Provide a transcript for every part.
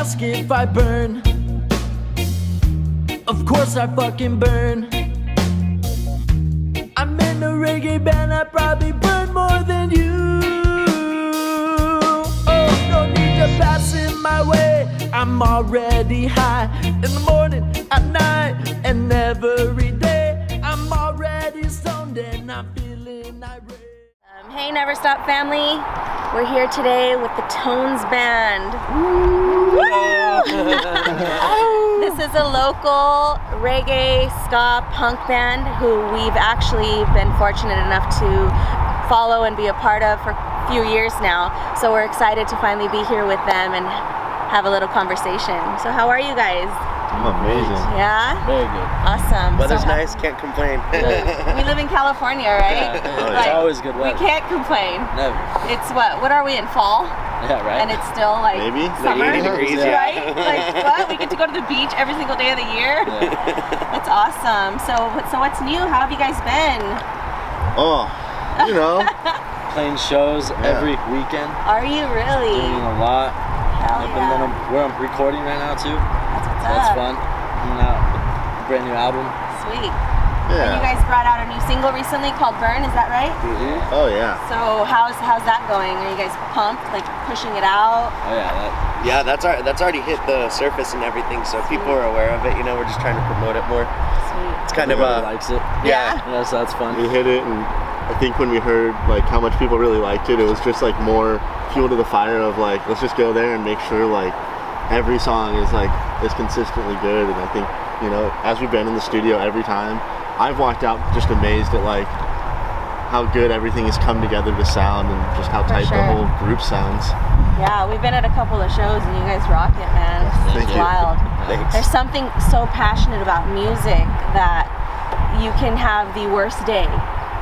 ask if I burn. Of course I fucking burn. I'm in a reggae band, I probably burn more than you. Oh, no need to pass in my way. I'm already high in the morning, at night, and every day. I'm already stoned and I'm feeling irate. Hey Never Stop family, we're here today with the Tones Band. This is a local reggae, ska, punk band who we've actually been fortunate enough to follow and be a part of for a few years now. So we're excited to finally be here with them and have a little conversation. So how are you guys? I'm amazing. Yeah? Very good. Awesome. Weather's nice, can't complain. We live in California, right? Yeah. It's always good weather. We can't complain. Never. It's what are we in, fall? Yeah, right. And it's still like maybe summer, 80 degrees, yeah. right? Like what? We get to go to the beach every single day of the year. Yeah. That's awesome. So what's new? How have you guys been? Oh, you know, playing shows every weekend. Are you really? Doing a lot. Hell And yeah. then we're recording right now too. That's what's So that's up. fun. Coming out with a brand new album. Sweet. And you guys brought out a new single recently called Burn, is that right? Mm-hmm. Oh yeah. So how's that going? Are you guys pumped? Like pushing it out? Oh yeah, Yeah, that's already hit the surface and everything, so people are aware of it. You know, we're just trying to promote it more. Sweet. It's kind of everybody likes it. Yeah. Yeah, so that's fun. We hit it, and I think when we heard like how much people really liked it, it was just like more fuel to the fire of like, let's just go there and make sure like every song is consistently good. And I think, you know, as we've been in the studio every time, I've walked out just amazed at like how good everything has come together to sound and just how tight the whole group sounds. Yeah, we've been at a couple of shows and you guys rock it, man. Thank It's you. wild. Thanks. There's something so passionate about music that you can have the worst day,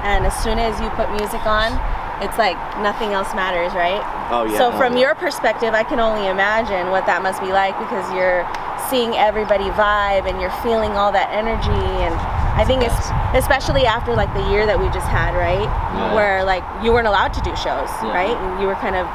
and as soon as you put music on, it's like nothing else matters, right? Oh yeah. So from your perspective, I can only imagine what that must be like, because you're seeing everybody vibe and you're feeling all that energy. And I think it's especially after like the year that we just had, right? Yeah. Where like you weren't allowed to do shows, Yeah. right? And you were kind of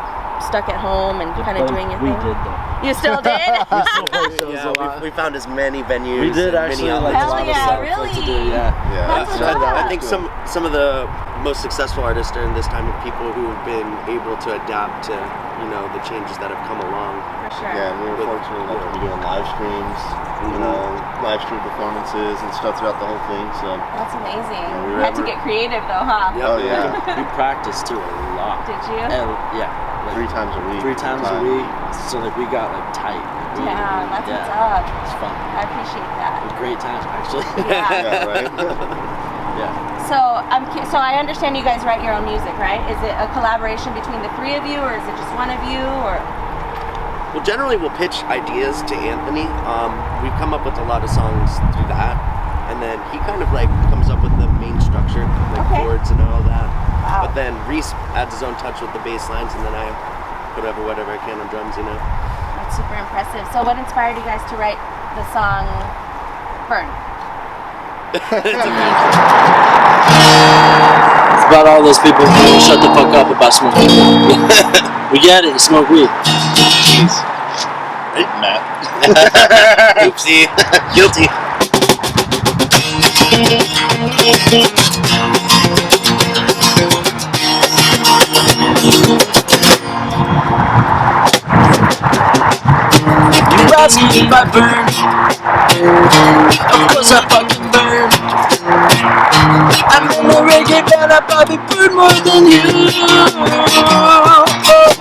stuck at home and kind of doing your We thing. did though. You still did? We still play shows a Yeah, lot. we found as many venues. We did and actually many like a Hell lot of yeah, stuff really? to do. Yeah. That's what's up. I think some of the most successful artists during this time are people who have been able to adapt to, you know, the changes that have come along. For sure. Yeah, and we were fortunate enough to be doing live streams, you know, live stream performances and stuff throughout the whole thing. So That's amazing. Yeah, we You were had to ever- get creative though, huh? Yep. oh yeah, We practiced too a lot. Did you? And, yeah. Like 3 times a week. 3 times a week. So like we got like tight. Yeah, that's what's up. It's fun. I appreciate that. Great times actually. Yeah. Yeah, right. Yeah. So so I understand you guys write your own music, right? Is it a collaboration between the three of you, or is it just one of you, or? Well, generally we'll pitch ideas to Anthony. We've come up with a lot of songs through that, and then he kind of like comes up with the main structure, like Okay. chords and all that. Wow. But then Reese adds his own touch with the bass lines, and then I put whatever I can on drums, you know. That's super impressive. So what inspired you guys to write the song Burn? It's about all those people who won't shut the fuck up about smoking. We get it, smoke weed. Jeez. Right, Matt. Oopsie. Guilty. You ask me if I burn. Of course I fucking burn. I'm in a reggae band, I probably burn more than you. Oh,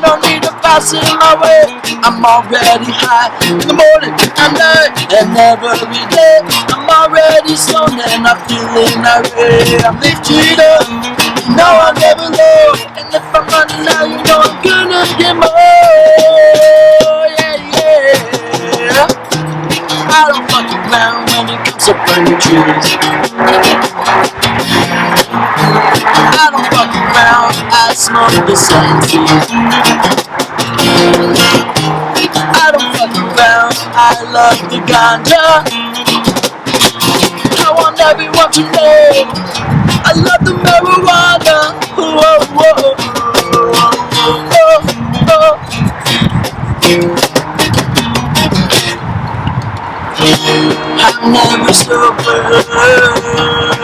no need to pass in my way. I'm already high in the morning, at night, and every day. I'm already stoned and I'm feeling irate. I'm lifted up, you know I'm never low. And if I'm running out, you know I'm gonna get more. Yeah, yeah. I don't fuck around when it comes to burning trees. I don't fuck around, I smoke the same I don't fuck around, I love the ganja. I want everyone to know I love the marijuana. Whoa, whoa, whoa, whoa, whoa. never sober.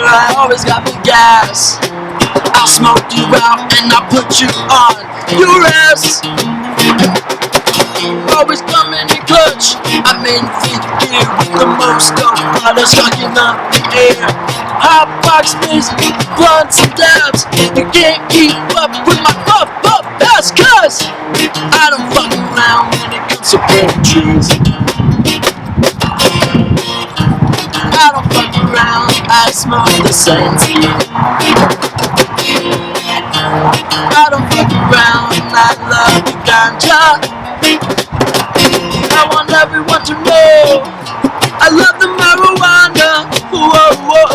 I always got the gas. I'll smoke you out and I'll put you on your ass. Always coming in clutch. I'm in fifth gear with the most dope bottles fucking up the air. Hot box music, blunts and dabs. You can't keep up with my puff ass, cuz I don't fuck around when it comes to burning trees. I don't fuck around, I smoke the sense. I don't fuck around, I love the ganja. I want everyone to know I love the marijuana. Whoa, whoa,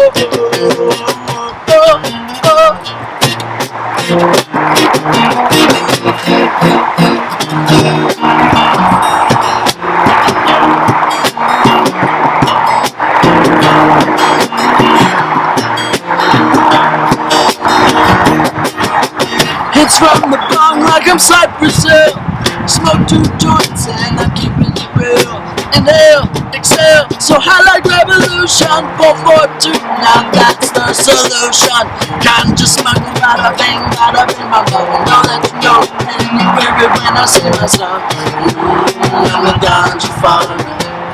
whoa, whoa, Hits from the bong like I'm Cypress Hill. Smoke 2 joints and I'm keeping it real. Inhale, exhale, so high like revolution. 442, now that's the solution. Can't just smoke bada bing, my mother. Know that you know anywhere when I see my song. I'm a ganja farmer.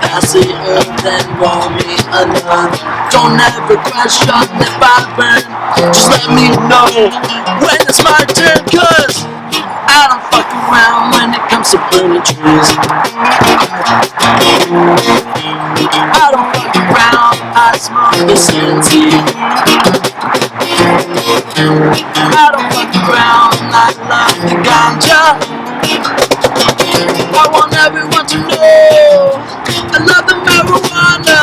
Pass the earth and roll me another. Don't ever question if I burn. Just let me know when it's my turn, cuz I don't fuck around when it comes to burning trees. I don't fuck around, I smoke the sensi. I don't fuck around, I love the ganja. I want everyone to know I love the marijuana.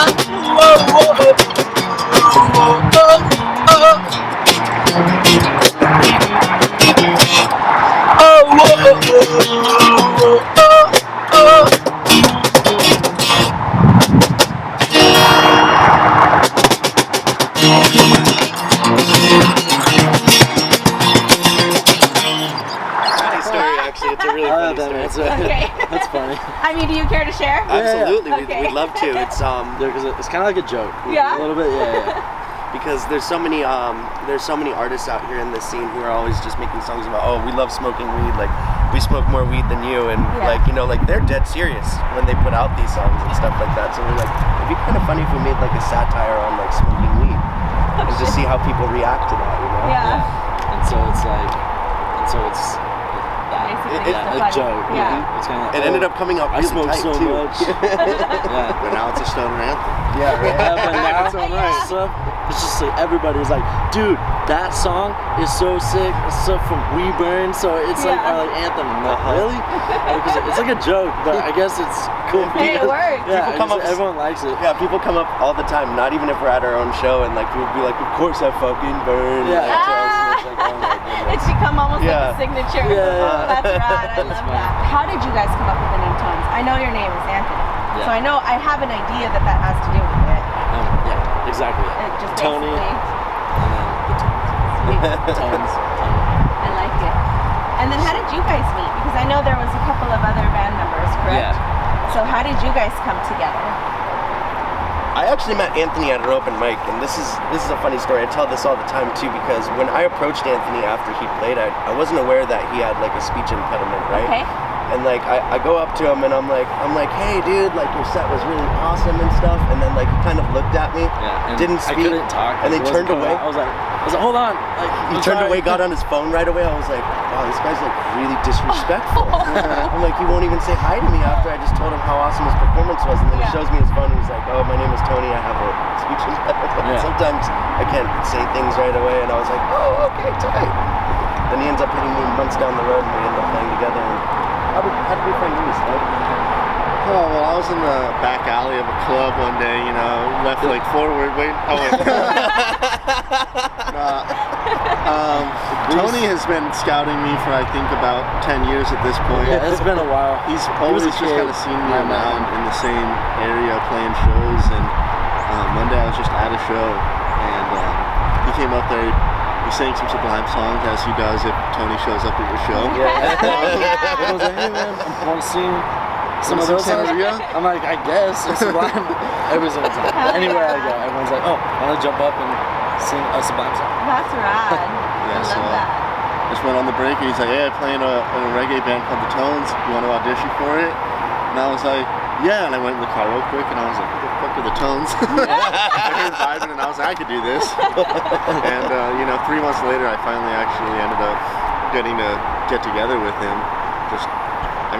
Whoa, whoa, whoa, whoa, whoa, whoa. Oh, whoa, whoa, whoa, whoa. Funny story, actually. It's a really funny story. Okay. That's funny. I mean, do you care to share? Absolutely, Okay. we'd love to. It's Because it's kind of like a joke. Yeah? A little bit, yeah. because there's so many artists out here in this scene who are always just making songs about, oh, we love smoking weed, like we smoke more weed than you, and like, you know, like they're dead serious when they put out these songs and stuff like that. So we're like, it'd be kind of funny if we made like a satire on like smoking weed and just see how people react to that, you know? Yeah. And so it's like, Basically, yeah, it's a funny. joke. Yeah. It's kind of like, It ended up coming out I really smoke tight so too. much. Yeah. But now it's a stoner anthem. Yeah, right. But now It's all right. stuff, it's just like everybody's like, dude, that song is so sick. It's stuff from We Burn, so it's like our like anthem. I'm like, really? Because it's like a joke, but I guess it's cool. Hey, it because- works. Yeah, People come up- everyone likes it. Yeah, people come up all the time, not even if we're at our own show, and like people be like, of course I fucking burn. Yeah. Like, to us, and it's like, oh my goodness. It's become almost like Yeah. a signature. Yeah. That's rad. I love that. How did you guys come up with the name Tones? I know your name is Anthony, Yeah. so I know I have an idea that has to do with it. Yeah, exactly. It just Tony, basically. and then the tones. I like it. And then how did you guys meet? Because I know there was a couple of other band members, correct? Yeah. So how did you guys come together? I actually met Anthony at an open mic, and this is a funny story. I tell this all the time too, because when I approached Anthony after he played, I wasn't aware that he had like a speech impediment, right? Okay. And like I go up to him and I'm like, hey dude, like your set was really awesome and stuff. And then like he kind of looked at me, Yeah, and didn't I speak, couldn't talk. and then It wasn't turned coming away. out. I was like, hold on. Like, He I'm turned sorry. away, got on his phone right away. I was like, wow, this guy's like really disrespectful. I'm like, he won't even say hi to me after I just told him how awesome his performance was. And then he shows me his phone and he's like, oh, my name is Tony. I have a speech impediment. Yeah. Sometimes I can't say things right away. And I was like, oh, okay, tight. Then he ends up hitting me months down the road and we end up playing together. And how did we find you, Steve? Oh, well, I was in the back alley of a club one day, you know, left leg forward, wait. Oh, wait. Tony has been scouting me for, I think, about 10 years at this point. Yeah, it's been a while. He's He always was a just kid. kind of seen me around in the same area playing shows, and one day I was just at a show, and he came up there, he sang some Sublime songs, as he does if Tony shows up at your show. I was like, hey man, I want to sing. some of those songs. Santeria? I'm like, I guess it's Sublime. Every single time. Anywhere I go, everyone's like, oh, I want to jump up and sing a Sublime song. That's rad. Yeah, I so, love that. Just went on the break and he's like, hey, I play in a reggae band called The Tones. You want to audition for it? And I was like, yeah. And I went in the car real quick and I was like, what the fuck are The Tones? I heard vibing and I was like, I could do this. And, 3 months later, I finally actually ended up getting to get together with him.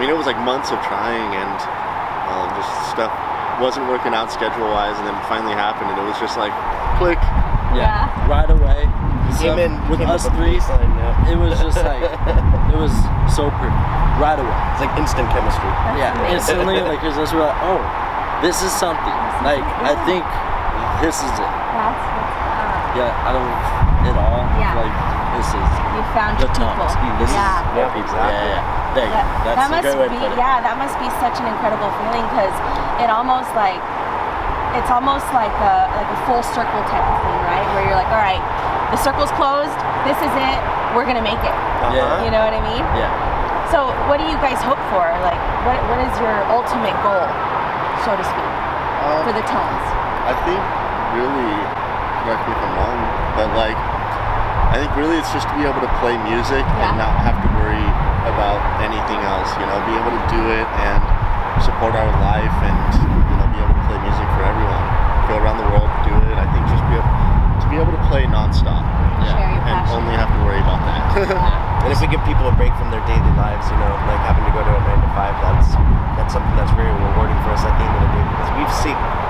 It was like months of trying and just stuff wasn't working out schedule-wise, and then it finally happened and it was just like, click. Yeah. Right away. Came in with came us up a three. baseline, yeah. It was just like, it was so perfect. Right away. It's like instant chemistry. Yeah, instantly, like, because us we're like, oh, this is something. Like, I think this is it. Yeah, out of it all, Yeah. like, this is You found the your people. Tones. This Yeah. is what people. Exactly. Yeah. There you go. That's that a must great way to be put it. that must be such an incredible feeling, because it's almost like a full circle type of thing, right? Where you're like, all right, the circle's closed, this is it, we're gonna make it. Yeah. You know what I mean? Yeah. So what do you guys hope for? Like, what is your ultimate goal, so to speak, for the Tones? I think really, correct me if I'm wrong, but like, I think really it's just to be able to play music and not have to worry about anything else, be able to do it and support our life and, be able to play music for everyone. Go around the world, do it. I think just to be able to play nonstop. Share your And passion. only have to worry about that. Yeah. And if we give people a break from their daily lives, like having to go to a 9 to 5, that's something that's very rewarding for us at the end of the day, because we've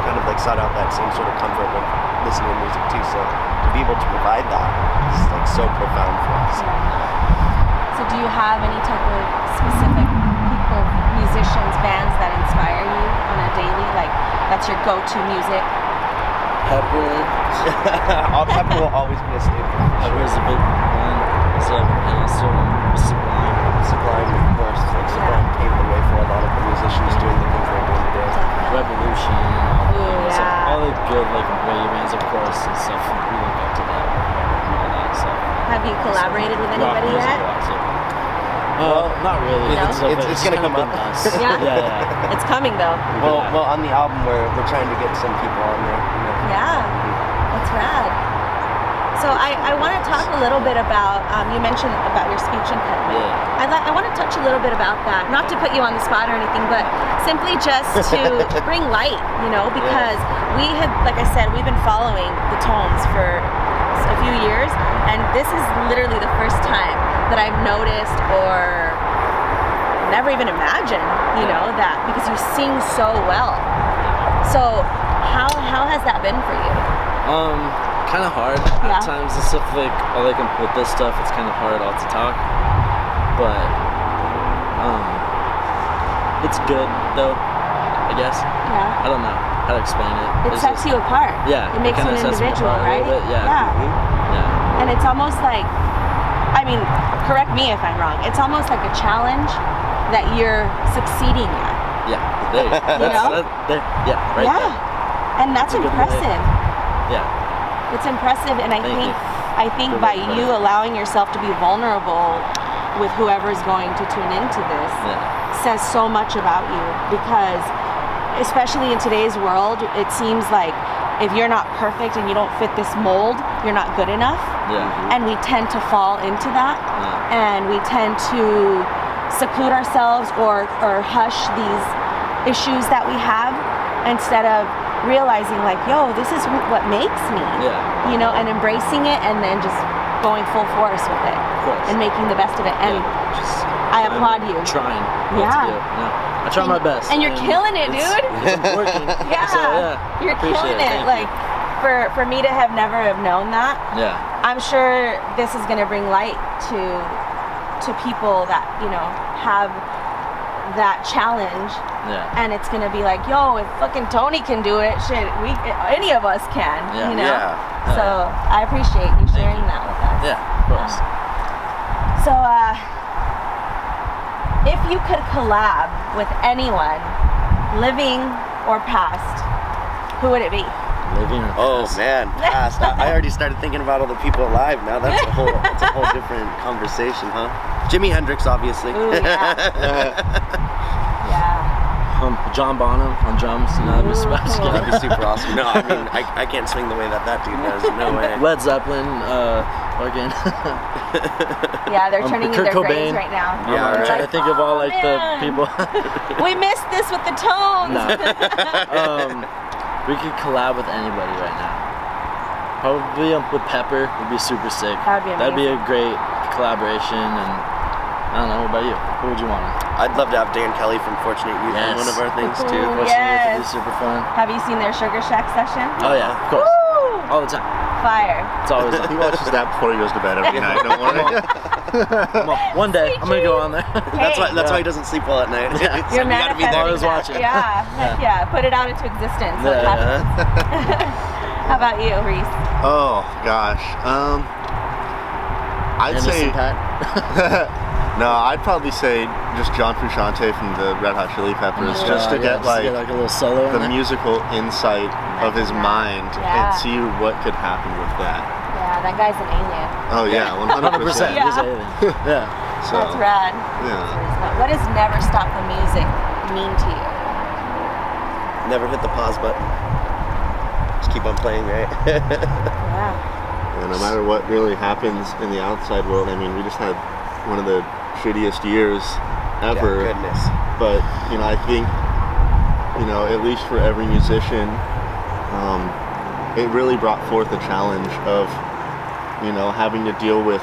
kind of sought out that same sort of comfort when listening to music too. So to be able to provide that is like so profound for us. So do you have any type of specific people, musicians, bands that inspire you on a daily? Like, that's your go-to music? Pepper. Pepper will always be a staple. Pepper is a big one. And also Sublime, of course. Like Sublime paved the way for a lot of the musicians doing the things they're doing today. Revolution. Ooh, So yeah. all the good reggae bands, of course, and stuff. We look up to that and all that stuff. Have you collaborated with Rock anybody music yet? a lot, too. Not really. No? It's gonna come been up. us. Yeah? Yeah. It's coming though. Well, on the album we're trying to get some people on there. Yeah, that's rad. So I want to talk a little bit about, you mentioned about your speech impediment. Yeah. I want to touch a little bit about that, not to put you on the spot or anything, but simply just to bring light, because we had, like I said, we've been following the Tones for a few years, and this is literally the first time that I've noticed or never even imagined, that, because you sing so well. So how has that been for you? Kind of hard Yeah. at times and stuff. Like, with this stuff, it's kind of hard all to talk. But it's good though, I guess. Yeah. I don't know how to explain it. It sets you apart. Yeah. It makes you kinda an sets me individual, apart a right? little bit, yeah. Yeah. And it's almost like, correct me if I'm wrong, it's almost like a challenge that you're succeeding at. Yeah. There you go. Right Yeah. there. And that's That's a good way. impressive. Yeah. It's impressive, and I Thank think you. I think Good by way to put you it. allowing yourself to be vulnerable with whoever's going to tune into this Yeah. says so much about you, because especially in today's world, it seems like if you're not perfect and you don't fit this mold, you're not good enough. Yeah. And we tend to fall into that, Yeah. and we tend to seclude ourselves or hush these issues that we have, instead of realizing like, yo, this is what makes me, Yeah. and embracing it, and then just going full force with it, Of course. and making the best of it. And Yeah. Just I applaud you. Trying. What Yeah. to do. Yeah. I try my best. And you're killing it, dude. It's working. Yeah, So, yeah. you're Appreciate killing it. it. Thank Like, for me to have never have known that, Yeah. I'm sure this is gonna bring light to people that have that challenge, Yeah. and it's gonna be like, yo, if fucking Tony can do it, shit, any of us can, Yeah. Yeah. So I appreciate you sharing that with us. Yeah. Of course. So, if you could collab with anyone, living or past, who would it be? Living or Oh past? man, past. I already started thinking about all the people alive now. That's a whole different conversation, huh? Jimi Hendrix, obviously. Ooh, yeah. Yeah. John Bonham on drums, you know, that'd be special. That'd be super awesome. No, I mean, I can't swing the way that dude does. No way. Led Zeppelin, again. Yeah, they're turning in Kurt their Cobain. graves right now. Yeah, I'm right. trying to think of all like the man. people. We missed this with the tones. No. We could collab with anybody right now. Probably with Pepper would be super sick. That'd be a great collaboration. And I don't know, what about you? Who would you want? I'd love to have Dan Kelly from Fortunate Youth on Yes. one of our things too. Yes. It'd be super fun. Have you seen their Sugar Shack session? Oh yeah, of course. Woo! All the time. Fire. It's always He watches that before he goes to bed every night. Don't worry. Come on, one day I'm gonna go on there. That's why he doesn't sleep well at night. Yeah. So You're you gotta be manifesting there. Always that. watching. Yeah, heck yeah. Put it out into existence. So it happens. How about you, Reese? Oh gosh. I'd say Anderson Paak. no. I'd probably say just John Frusciante from the Red Hot Chili Peppers, just to get like a little solo in the there. musical insight of his mind Yeah. and see what could happen with that. Yeah, that guy's an alien. Oh yeah, 100%. Yeah. He's an alien. Yeah. So, That's rad. yeah. What does Never Stop the Music mean to you? Never hit the pause button. Just keep on playing, right? Yeah. And no matter what really happens in the outside world, I mean, we just had one of the shittiest years ever. Yeah, goodness. But I think at least for every musician, it really brought forth a challenge of having to deal with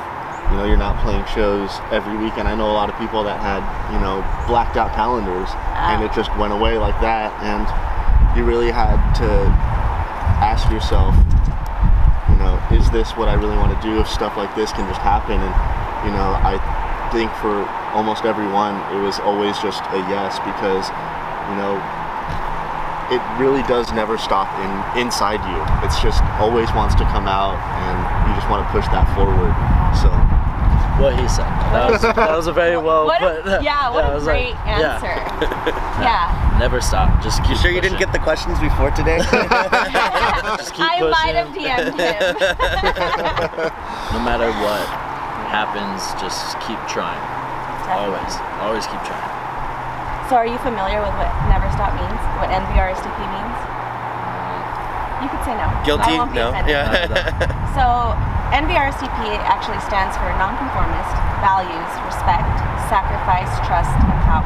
you're not playing shows every weekend. I know a lot of people that had blacked out calendars and it just went away like that, and you really had to ask yourself, is this what I really want to do if stuff like this can just happen? And I think for almost everyone it was always just a yes, because it really does never stop inside you. It's just always wants to come out, and you just want to push that forward. So What he said. That was a very well put. What a great answer. Yeah. Never stop. Just keep. You sure you didn't get the questions before today? Just keep I pushing. might have DM'd him. No matter what happens, just keep trying. Always keep trying. So are you familiar with what Never Stop means? What NVRSTP means? You could say no. Guilty? I won't be No. offended. Yeah. So NVRSTP actually stands for Nonconformist, Values, Respect, Sacrifice, Trust, and Power,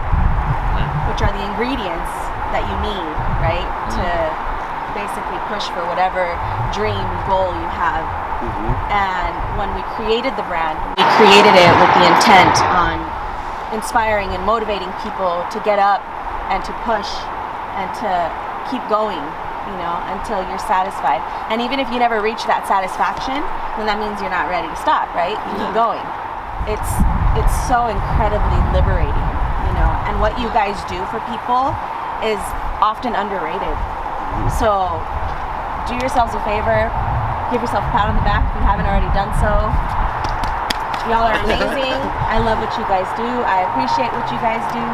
which are the ingredients that you need, right, to basically push for whatever dream, goal you have. And when we created the brand, we created it with the intent on inspiring and motivating people to get up and to push and to keep going, until you're satisfied. And even if you never reach that satisfaction, then that means you're not ready to stop, right? You keep going. It's so incredibly liberating, and what you guys do for people is often underrated. So do yourselves a favor, give yourself a pat on the back if you haven't already done so. Y'all are amazing. I love what you guys do. I appreciate what you guys do.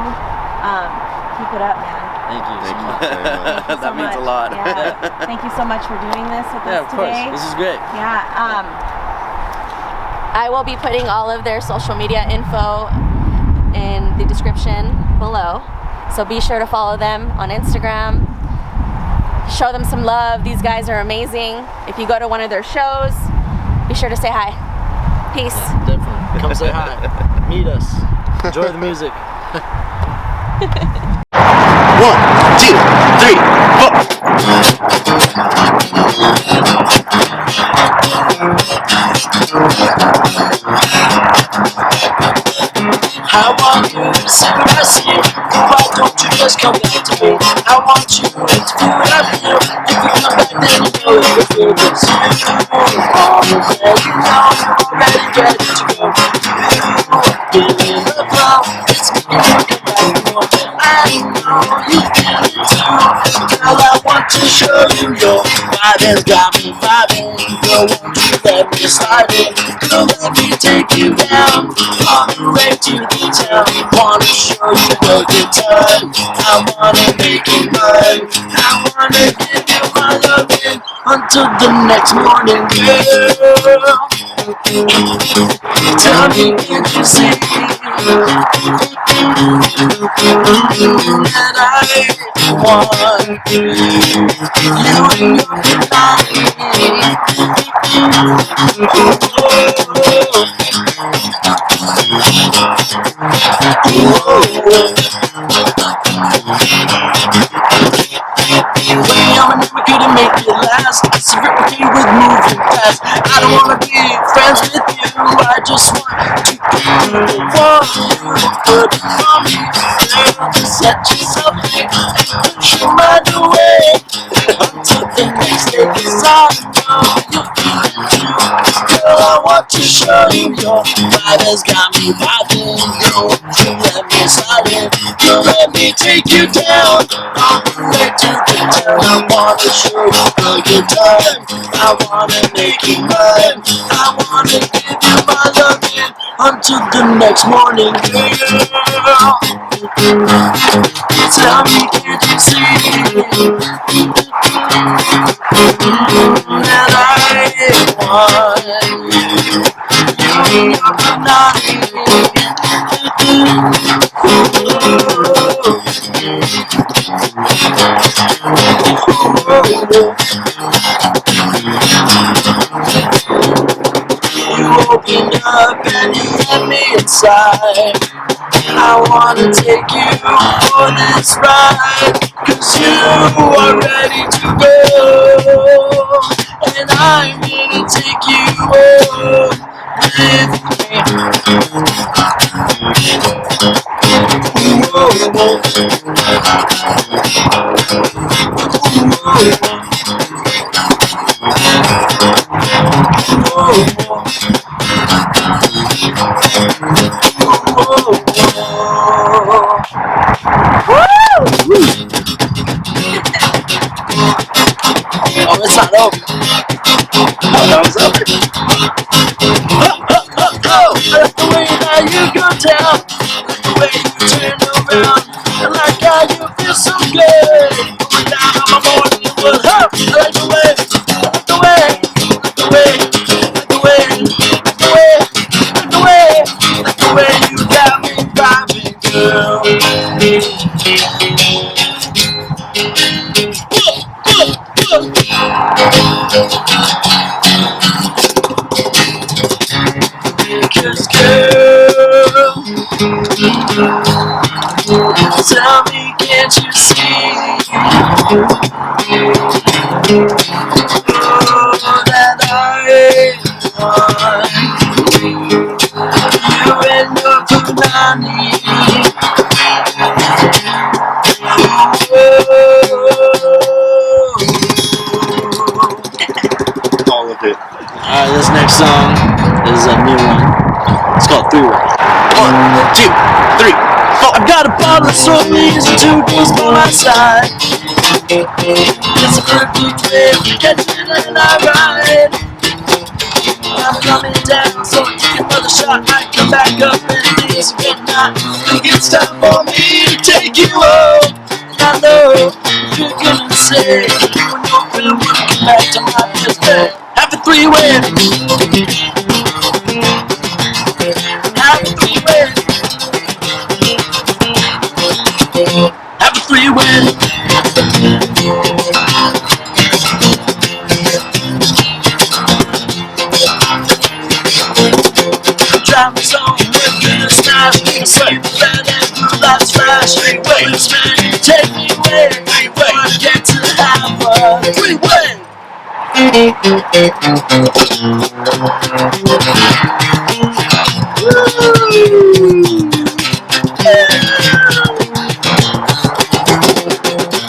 Keep it up, man. Thank you. thank you very much. Thank you so That means much. a lot. Yeah. Thank you so much for doing this with Yeah, us of course. today. This is great. Yeah. I will be putting all of their social media info in the description below. So be sure to follow them on Instagram. Show them some love. These guys are amazing. If you go to one of their shows, be sure to say hi. Peace. Yeah, definitely. Come say hi. Meet us. Enjoy the music. 1, 2, 3, 4. I want you to see what I see. Why don't you just come back to me? I want you to feel what I feel. If you come back, then you know you feel this. You know you're already ready to go. Give me the love, it's me to come back more. I know you feel it too. Girl, I want to show you your vibe has got me vibing. won't you let me slide in? Girl, let me take you down on the way to the town. Wanna show you a good time. I wanna make you mine. I wanna give you my loving until the next morning, girl. Tell me, can't you see that I want you and your I'm never gonna make it last. It's okay with moving fast. I don't wanna be friends with you. I just want to be the one you put on me. Girl, set yourself free and put your mind away until the next day. 'Cause I know you'll feel it too. Girl, I want to show you your vibe has got me vibing. Girl, won't you let me slide in? Girl, let me take you down on the way to the town. I wanna show you a good time. I wanna make you mine. I wanna give you my loving until the next morning, girl. Tell me, can't you see that I want you? You are not You opened up and you let me inside. I wanna take you for this ride, 'cause you are ready to go, and I'm gonna take you home with me. Whoa, whoa. Whoa, whoa. Oh, it's not over. Oh, no, it's over. Oh, I like the way that you go down. I like the way you turn around. I like how you feel so good. Going down on my morning wood. Oh, I like the way, I like the way, I like the way, I like the way, I like the way, I like the way, I like the way you got me vibing, girl. Because girl, tell me, can't you see that I want you and your punani? All of it. Alright, this next song is a new one. It's called Three Way. 1, 2, 3, 4. I've got a bottle of sweeties and 2 girls by my side. It's a perfect way to catch it and I ride. I'm coming down, so I take another shot. I come back up and things get not. I think it's time for me to take you home. I know you're gonna say when you're feeling wanna come back to my place, babe. Have a 3-way. Have a 3-way. Have a 3-way. Driving somewhere through the sky, sleep red and blue lights flash. 3-way, man, take me away. 3-way, I get to have a 3-way.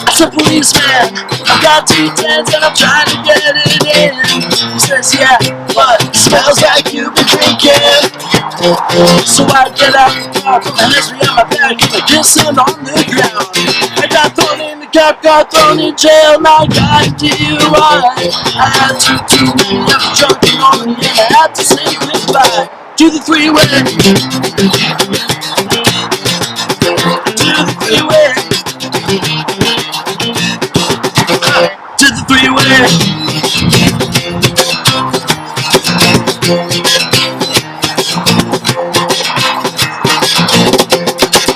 As a policeman, I've got 2 10s and I'm trying to get it in. He says, yeah, but smells like you've been drinking. So I get out the car, put my hands behind my back, and I kiss him on the ground. I got thrown in the cop, got thrown in jail, and I got a DUI. I had to do me, I was drunk and lonely, and I had to say goodbye to the freeway. To the freeway. To the freeway.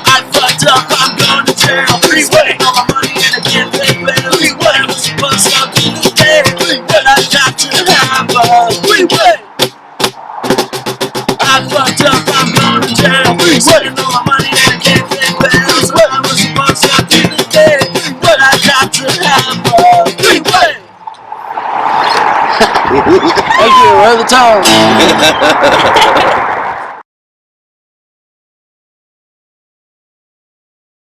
I fucked up, I'm going to jail. Freeway. All my money and I can't pay bail. Freeway. I was supposed to be the day, but I got to have a freeway. I fucked up, I'm going to jail. Freeway. All my money and I can't pay bail. So I was supposed to be the day, but I got to have a freeway. Thank you, we're the town.